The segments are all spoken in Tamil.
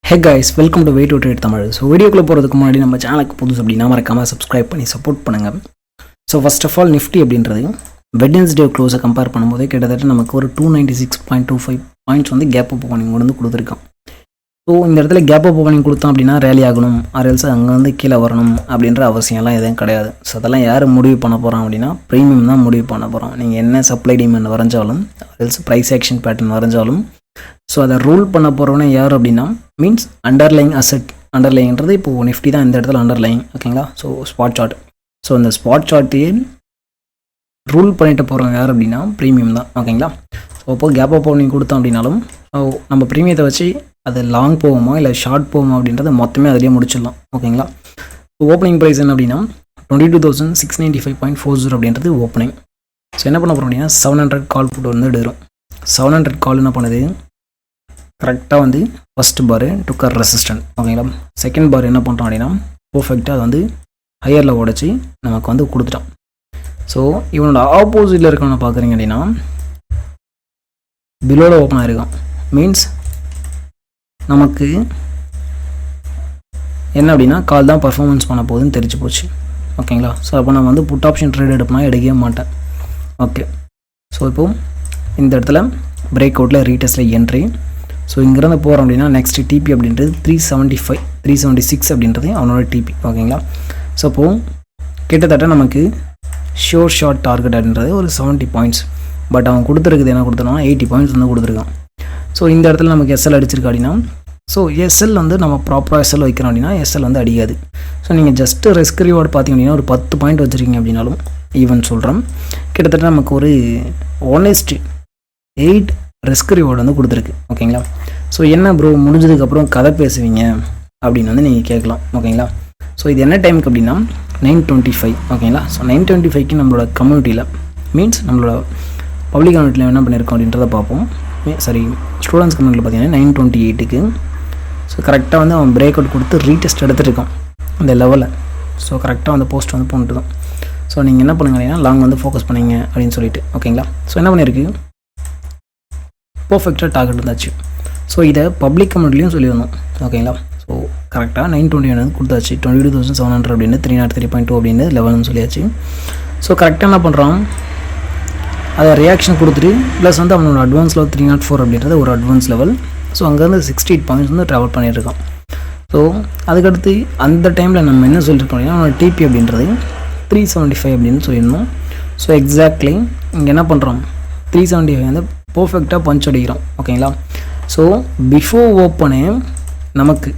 Hey guys, welcome to W2trade Tamil. So வீடியோக்குள்ள போறதுக்கு முன்னாடி நம்ம சேனலுக்கு புதுசு அப்படினா மறக்காம subscribe பண்ணி சப்போர்ட் பண்ணுங்க. So first of all Nifty அப்படின்றது Wednesday close கம்பேர் பண்ணும்போது கிட்டத்தட்ட நமக்கு ஒரு 296.25 பாயிண்ட்ஸ் வந்து கேப் அப் ஓபனிங் வந்து கொடுத்திருக்கான். ஸோ இந்த இடத்துல கேப் அப் ஓபனிங் கொடுத்தோம் அப்படின்னா ரேலி ஆகணும் ஆர்எல்ஸ் அங்கே வந்து கீழே வரணும் அப்படின்ற அவசியம்லாம் எதுவும் கிடையாது. ஸோ அதெல்லாம் யார் முடிவு பண்ண போகிறோம் அப்படின்னா ப்ரீமியம் தான் முடிவு பண்ண போகிறோம். நீங்கள் என்ன சப்ளை டிமாண்ட் வரைஞ்சாலும் ஆர்எல்ஸ் ப்ரைஸ் ஆக்ஷன் பேட்டர்ன் வரைஞ்சாலும் ஸோ அதை ரூல் பண்ண போகிறவனே யார் அப்படின்னா மீன்ஸ் அண்டர்லைங் அசெட் அண்டர்லைங்கிறது இப்போது நிஃப்டி தான் இந்த இடத்துல அண்டர்லைங் ஓகேங்களா. ஸோ ஸ்பாட் சார்ட் ஸோ அந்த ஸ்பாட் சார்ட்டையே ரூல் பண்ணிட்டு போகிறவங்க யார் அப்படின்னா ப்ரீமியம் தான் ஓகேங்களா. ஸோ அப்போது கேப் அப் ஓப்பனிங் கொடுத்தோம் அப்படின்னாலும் நம்ம ப்ரீமியத்தை வச்சு அது லாங் போகுமா இல்லை ஷார்ட் போகுமா அப்படின்றத மொத்தமே அதிலேயே முடிச்சிடலாம் ஓகேங்களா. ஸோ ஓப்பனிங் ப்ரைஸ் என்ன அப்படின்னா 22,695.40 அப்படின்றது ஓப்பனிங். ஸோ என்ன பண்ண போகிறோம் அப்படின்னா 700 கால் புட் வந்து எடுக்கிறோம். 700 கால் என்ன பண்ணுது கரெக்டாக வந்து ஃபஸ்ட் பாரு டுக்கர் ரெசிஸ்டன்ட் ஓகேங்களா. செகண்ட் பார் என்ன பண்ணுறோம் அப்படின்னா பர்ஃபெக்டாக அது வந்து ஹையரில் உடச்சி நமக்கு வந்து கொடுத்துட்டோம். ஸோ இவனோட ஆப்போசிட்டில் இருக்கவனை பார்க்குறீங்க அப்படின்னா பிலோவில் ஓப்பன் ஆகிருக்கான். மீன்ஸ் நமக்கு என்ன அப்படின்னா கால் தான் பர்ஃபார்மன்ஸ் பண்ண போகுதுன்னு தெரிஞ்சு போச்சு ஓகேங்களா. ஸோ அப்போ நான் வந்து புட் ஆப்ஷன் ட்ரேட் எடுப்பேனா எடுக்கவே மாட்டேன் ஓகே. ஸோ இப்போது இந்த இடத்துல பிரேக் அவுட்டில் ரீடெஸ்ட்டில் என்ட்ரி. ஸோ இங்கேருந்து போகிறோம் அப்படின்னா நெக்ஸ்ட் டிபி அப்படின்றது 375 376 அப்படின்றது அவனோட டிபி ஓகேங்களா. ஸோ அப்போது கிட்டத்தட்ட நமக்கு ஷோர் ஷார்ட் டார்கெட் அப்படின்றது ஒரு 70 பாயிண்ட்ஸ். பட் அவன் கொடுத்துருக்குது என்ன கொடுத்துருவான் 80 பாயிண்ட்ஸ் வந்து கொடுத்துருக்கான். ஸோ இந்த இடத்துல நமக்கு எஸ்எல் அடிச்சிருக்கா அப்படின்னா ஸோ எஸ்எல் வந்து நம்ம ப்ராப்பராக எஸ்எல் வைக்கிறோம் அப்படின்னா எஸ்எல் வந்து அடிக்காது. ஸோ நீங்கள் ஜஸ்ட்டு ரிஸ்க் ரிவார்டு பார்த்தீங்க அப்படின்னா ஒரு 10 பாயிண்ட் வச்சுருக்கீங்க அப்படின்னாலும் ஈவன் சொல்கிறோம் கிட்டத்தட்ட நமக்கு ஒரு 1:8 ரிஸ்க் ரிவார்டு வந்து கொடுத்துருக்கு ஓகேங்களா. ஸோ என்ன ப்ரோ முடிஞ்சதுக்கப்புறம் கதை பேசுவீங்க அப்படின்னு வந்து நீங்கள் கேட்கலாம் ஓகேங்களா. ஸோ இது என்ன டைமுக்கு அப்படின்னா 9:25 ஓகேங்களா. ஸோ 9:25க்கு நம்மளோட கம்யூனிட்டியில் மீன்ஸ் நம்மளோட பப்ளிக் கம்யூனிட்டியில் என்ன பண்ணியிருக்கோம் அப்படின்றத பார்ப்போம். சரி ஸ்டூடெண்ட்ஸ் கம்யூனிட்டியில் பார்த்தீங்கன்னா 9:28க்கு ஸோ கரெக்டாக வந்து அவன் பிரேக் அவுட் கொடுத்து ரீடெஸ்ட் எடுத்துகிட்ருக்கான் அந்த லெவலில். ஸோ கரெக்டாக அந்த போஸ்ட் வந்து போட்டு தான். ஸோ நீங்கள் என்ன பண்ணுங்க அப்படின்னா லாங் வந்து ஃபோக்கஸ் பண்ணிங்க அப்படின்னு சொல்லிட்டு ஓகேங்களா. ஸோ என்ன பண்ணியிருக்கு பர்ஃபெக்டாக டார்கெட் இருந்தாச்சு. ஸோ இதை பப்ளிக் கம்யூனிட்டிலையும் சொல்லியிருந்தோம் ஓகேங்களா. ஸோ கரெக்டாக 9:21 வந்து கொடுத்தாச்சு. 22,700 அப்படின்னு 303.2 அப்படின்னு லெவல்னு சொல்லியாச்சு. ஸோ கரெக்டாக என்ன பண்ணுறான் அதை ரியாக்ஷன் கொடுத்துட்டு ப்ளஸ் வந்து அவனோட அட்வான்ஸ் லெவல் 304 அப்படின்றது ஒரு அட்வான்ஸ் லெவல். ஸோ அங்கேருந்து 68 பாயிண்ட்ஸ் வந்து ட்ராவல் பண்ணிகிட்ருக்கான். ஸோ அதுக்கடுத்து அந்த டைமில் நம்ம என்ன சொல்லியிருக்கோம் அப்படின்னா அவனோட டிபி அப்படின்றது 375 அப்படின்னு சொல்லியிருந்தோம். ஸோ எக்ஸாக்ட்லி இங்கே என்ன பண்ணுறோம் 375 வந்து பர்ஃபெக்டாக பஞ்ச் அடிக்கிறோம் ஓகேங்களா. ஸோ பிஃபோர் ஓப்பனு நமக்கு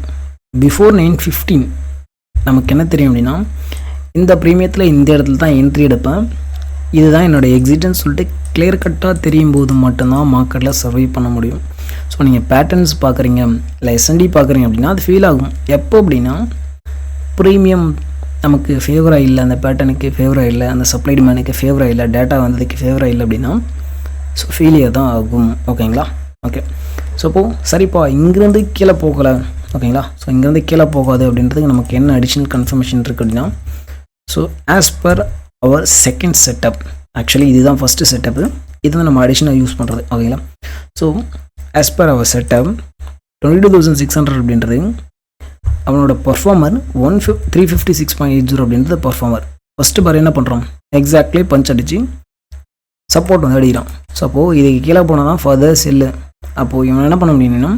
பிஃபோர் 9:15 நமக்கு என்ன தெரியும் அப்படின்னா இந்த ப்ரீமியத்தில் இந்த இடத்துல தான் என்ட்ரி எடுப்பேன், இதுதான் என்னோடய எக்ஸிட்னு சொல்லிட்டு கிளியர் கட்டாக தெரியும் போது மட்டும்தான் மார்க்கெட்டில் சர்வை பண்ண முடியும். ஸோ நீங்கள் பேட்டர்ன்ஸ் பார்க்குறீங்க இல்லை எஸ்என்டி பார்க்குறீங்க அப்படின்னா அது ஃபீல் ஆகும். எப்போ அப்படின்னா ப்ரீமியம் நமக்கு ஃபேவராக இல்லை, அந்த பேட்டர்னுக்கு ஃபேவராக இல்லை, அந்த சப்ளை டிமாண்டுக்கு ஃபேவராக இல்லை, டேட்டா வந்ததுக்கு ஃபேவராக இல்லை அப்படின்னா ஸோ ஃபெயிலியர் தான் ஆகும் ஓகேங்களா. ஓகே ஸோ இப்போது சரிப்பா இங்கேருந்து கீழே போகலை ஓகேங்களா. ஸோ இங்கேருந்து கீழே போகாது அப்படின்றதுக்கு நமக்கு என்ன அடிஷ்னல் கன்ஃபர்மேஷன் இருக்குது அப்படின்னா so as per hour second setup actually இதுதான் ஃபஸ்ட்டு செட்டப்பு, இது தான் நம்ம அடிஷ்னலாக யூஸ் பண்ணுறது ஓகேங்களா. So as per hour setup 22,600 அப்படின்றது அவனோட பர்ஃபார்மர் 356.80 அப்படின்றது பர்ஃபார்மர். ஃபஸ்ட்டு பார் என்ன பண்ணுறோம் எக்ஸாக்ட்லி பஞ்ச் அடித்து சப்போர்ட் வந்து அடிக்கிறான். ஸோ அப்போது இதுக்கு கீழே போனால் தான் ஃபர்தர் செல்லு. அப்போது இவன் என்ன பண்ண முடியும்னா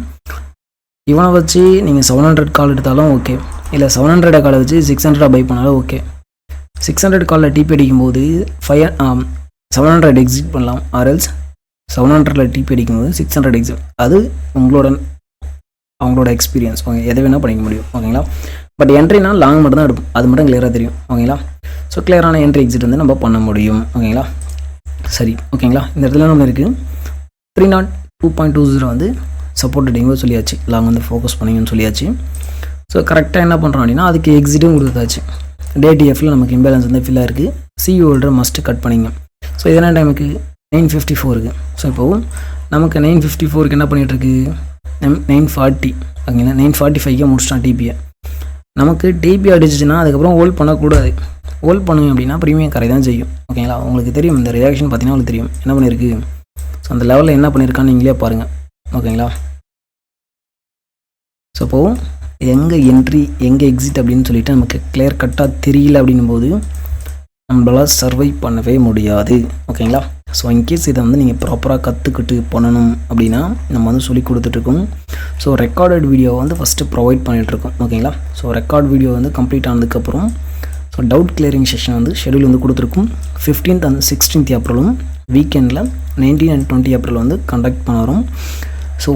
இவனை வச்சு நீங்கள் 700 கால் எடுத்தாலும் ஓகே, இல்லை 700 காலை வச்சு 600 பை பண்ணாலும் ஓகே. 600 காலில் டிபி அடிக்கும்போது 700 எக்ஸிட் பண்ணலாம் ஆர்எல்ஸ் 700 டிபி அடிக்கும்போது 600 எக்ஸிட். அது அவங்களோட எக்ஸ்பீரியன்ஸ் ஓகே, எதை வேணால் பண்ணிக்க முடியும் ஓகேங்களா. பட் என்ட்ரினா லாங் மட்டும் தான் எடுப்போம், அது மட்டும் கிளியராக தெரியும் ஓகேங்களா. ஸோ கிளியரான என்ட்ரி எக்ஸிட் வந்து நம்ம பண்ண முடியும் ஓகேங்களா. சரி ஓகேங்களா. இந்த இடத்துல நம்ம இருக்குது 302.20 வந்து சப்போர்ட் அடிங்க சொல்லியாச்சு, லாங் வந்து ஃபோக்கஸ் பண்ணிங்கன்னு சொல்லியாச்சு. ஸோ கரெக்டாக என்ன பண்ணுறோம் அப்படின்னா அதுக்கு எக்ஸிட்டும் கொடுத்தாச்சு. டேடிஎஃப்பில் நமக்கு இம்பேலன்ஸ் வந்து ஃபில்லாக இருக்குது, சி ஹோல்டர் மஸ்ட்டு கட் பண்ணிங்க. ஸோ இதெல்லாம் டைமுக்கு 9:54 ஸோ இப்போது நமக்கு 9:54 என்ன பண்ணிகிட்ருக்கு 9:40 ஓகேங்களா. 9:45 முடிச்சிட்டான் டிபியை. நமக்கு டிபி அடிச்சிச்சுன்னா அதுக்கப்புறம் ஹோல்ட் பண்ணக்கூடாது. ஹோல்ட் பண்ணுங்க அப்படின்னா ப்ரீமியம் கரை தான் செய்யும் ஓகேங்களா. உங்களுக்கு தெரியும் இந்த ரியாக்ஷன் பார்த்தீங்கன்னா உங்களுக்கு தெரியும் என்ன பண்ணியிருக்கு. ஸோ அந்த லெவலில் என்ன பண்ணியிருக்கான்னு நீங்களே பாருங்கள் ஓகேங்களா. ஸோ இப்போது எங்கே என்ட்ரி எங்கே எக்ஸிட் அப்படின்னு சொல்லிட்டு நமக்கு கிளியர் கட்டாக தெரியல அப்படின்னும்போது நம்மளால் சர்வை பண்ணவே முடியாது. ஓகேங்களா? ஸோ இன்கேஸ் இதை வந்து நீங்கள் ப்ராப்பராக கற்றுக்கிட்டு பண்ணணும் அப்படின்னா நம்ம வந்து சொல்லி கொடுத்துட்ருக்கோம். ஸோ ரெக்கார்டட் வீடியோ வந்து ஃபஸ்ட்டு ப்ரொவைட் பண்ணிகிட்ருக்கோம். ஓகேங்களா? ஸோ ரெக்கார்ட் வீடியோ வந்து கம்ப்ளீட் ஆனதுக்கப்புறம் ஸோ டவுட் கிளியரிங் செஷன் வந்து ஷெடியூல் வந்து கொடுத்துருக்கும். 15th and 16th ஏப்ரலும் வீக்கெண்டில் 19 and 20 ஏப்ரல் வந்து கண்டக்ட் பண்ண வரும். ஸோ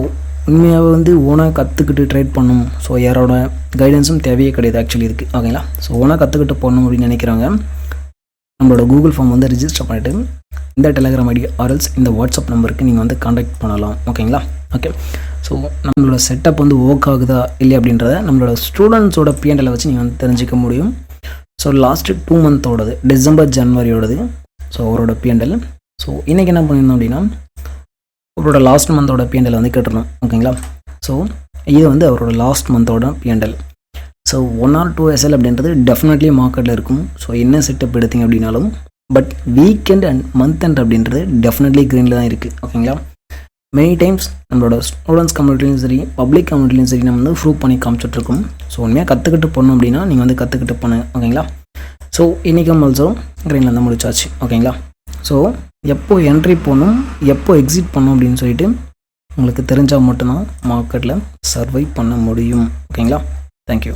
உண்மையாக வந்து ஓனாக கற்றுக்கிட்டு ட்ரேட் பண்ணணும். ஸோ யாரோட கைடன்ஸும் தேவையே கிடையாது ஆக்சுவலி இருக்குது. ஓகேங்களா? ஸோ ஓனாக கற்றுக்கிட்டு போடணும் அப்படின்னு நினைக்கிறாங்க. நம்மளோட கூகுள் ஃபார்ம் வந்து ரிஜிஸ்டர் பண்ணிவிட்டு இந்த டெலிகிராம் ஐடி ஆர்எல்ஸ் இந்த வாட்ஸ்அப் நம்பருக்கு நீங்கள் வந்து காண்டாக்ட் பண்ணலாம். ஓகேங்களா? ஓகே. ஸோ நம்மளோட செட்டப் வந்து ஒர்க் ஆகுதா இல்லை அப்படின்றத நம்மளோட ஸ்டூடெண்ட்ஸோட பிஎன்எல்லை வச்சு நீங்கள் வந்து தெரிஞ்சிக்க முடியும். ஸோ லாஸ்ட்டு 2 மந்தோடது டிசம்பர் ஜனவரியோடது ஸோ அவரோட பிஎன்எல். ஸோ இன்றைக்கி என்ன பண்ணியிருந்தோம் அப்படின்னா அவரோட லாஸ்ட் மந்தோட பிஎன்எல் வந்து கேட்டுருந்தோம். ஓகேங்களா? ஸோ இது வந்து அவரோட லாஸ்ட் மந்தோட பிஎன்எல். ஸோ 1 or 2 SL அப்படின்றது டெஃபினெட்லி மார்க்கெட்டில் இருக்கும். ஸோ என்ன செட்டப் எடுத்தீங்க அப்படின்னாலும் but weekend and month end அப்படின்றது டெஃபினெட்லி க்ரீனில் தான் இருக்குது. ஓகேங்களா? மெனி டைம்ஸ் நம்மளோட ஸ்டூடெண்ட்ஸ் கம்யூனிட்டிலையும் சரி பப்ளிக் கம்யூனிட்டிலையும் சரி நம்ம வந்து ப்ரூவ் பண்ணி காமிச்சிட்ருக்கோம். ஸோ உண்மையாக கற்றுக்கிட்டு போகணும் அப்படின்னா நீங்கள் வந்து கற்றுக்கிட்டு போனேன். ஓகேங்களா? ஸோ இன்றைக்கும் ஆல்சோ க்ரீனில் வந்து முடிச்சாச்சு. ஓகேங்களா? ஸோ எப்போ என்ட்ரி போகணும் எப்போ எக்ஸிட் பண்ணணும் அப்படின்னு சொல்லிட்டு உங்களுக்கு தெரிஞ்சால் மட்டும்தான் மார்க்கெட்டில் சர்வை பண்ண முடியும். ஓகேங்களா? தேங்க்யூ.